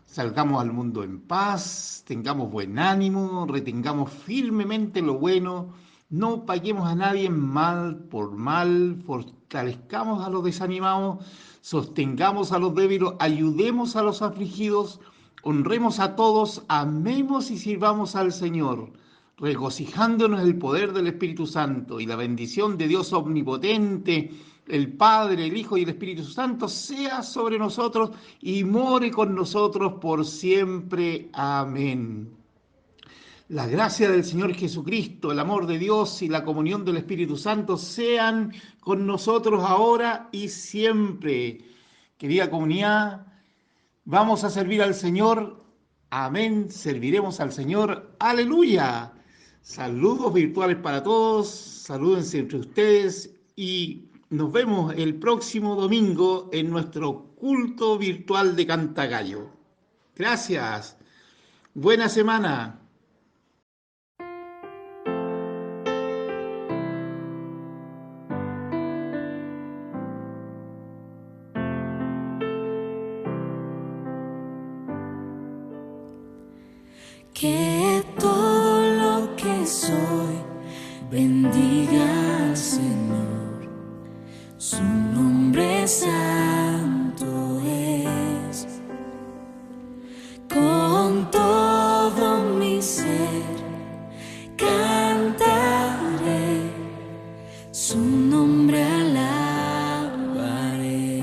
Salgamos al mundo en paz, tengamos buen ánimo, retengamos firmemente lo bueno, no paguemos a nadie mal por mal, fortalezcamos a los desanimados, sostengamos a los débiles, ayudemos a los afligidos, honremos a todos, amemos y sirvamos al Señor, regocijándonos en el poder del Espíritu Santo, y la bendición de Dios omnipotente, el Padre, el Hijo y el Espíritu Santo sea sobre nosotros y more con nosotros por siempre. Amén. La gracia del Señor Jesucristo, el amor de Dios y la comunión del Espíritu Santo sean con nosotros ahora y siempre. Querida comunidad, vamos a servir al Señor. Amén. Serviremos al Señor. Aleluya. Saludos virtuales para todos. Salúdense entre ustedes y nos vemos el próximo domingo en nuestro culto virtual de Cantagallo. Gracias. Buena semana. Que todo lo que soy bendiga al Señor, su nombre santo es. Con todo mi ser cantaré, su nombre alabaré.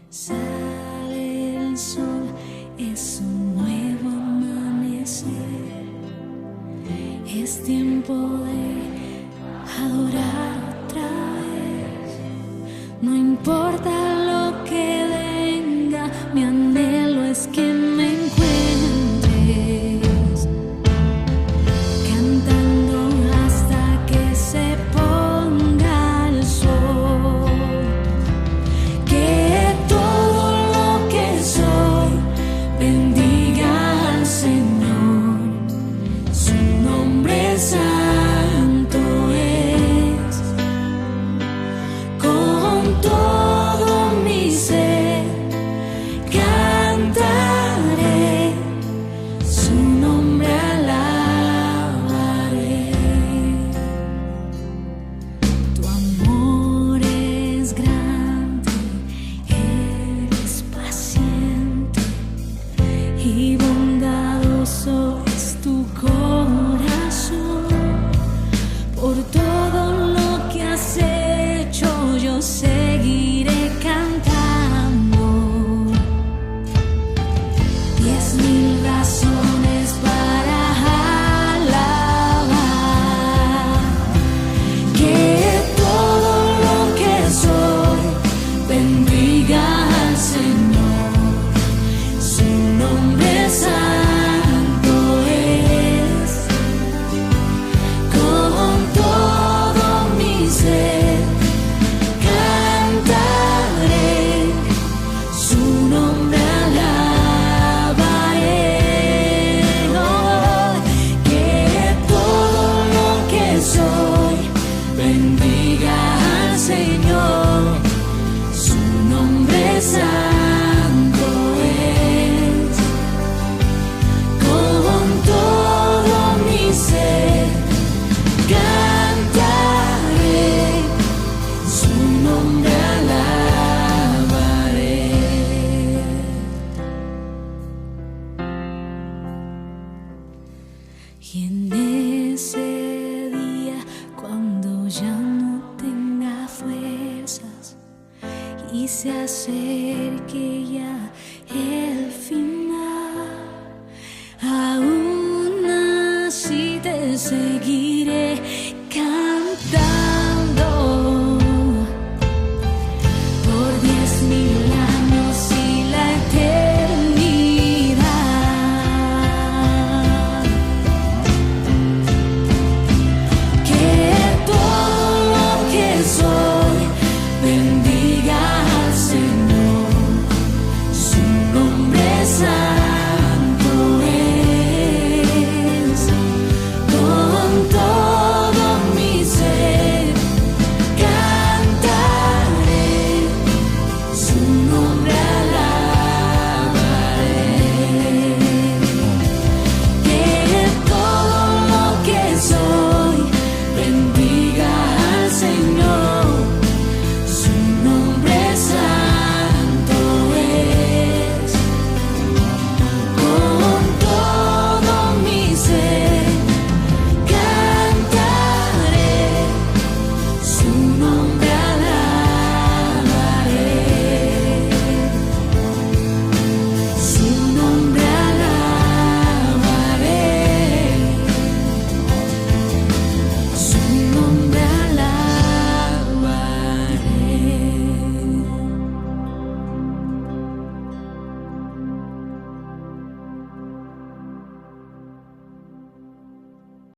Sale el sol, es un nuevo amanecer, es tiempo de adorar otra vez. No importa lo que venga, mi anhelo es que me encuentres cantando hasta que se ponga el sol. Que todo lo que soy bendiga al Señor, su nombre santo es. Con todo mi ser cantaré, su nombre alabaré. Tu amor es grande, eres paciente y bondadoso es tu corazón. Por todo lo que has hecho, yo seguiré cantando. 10,000 razones para alabar. acerque ya el final, aún así te seguiré.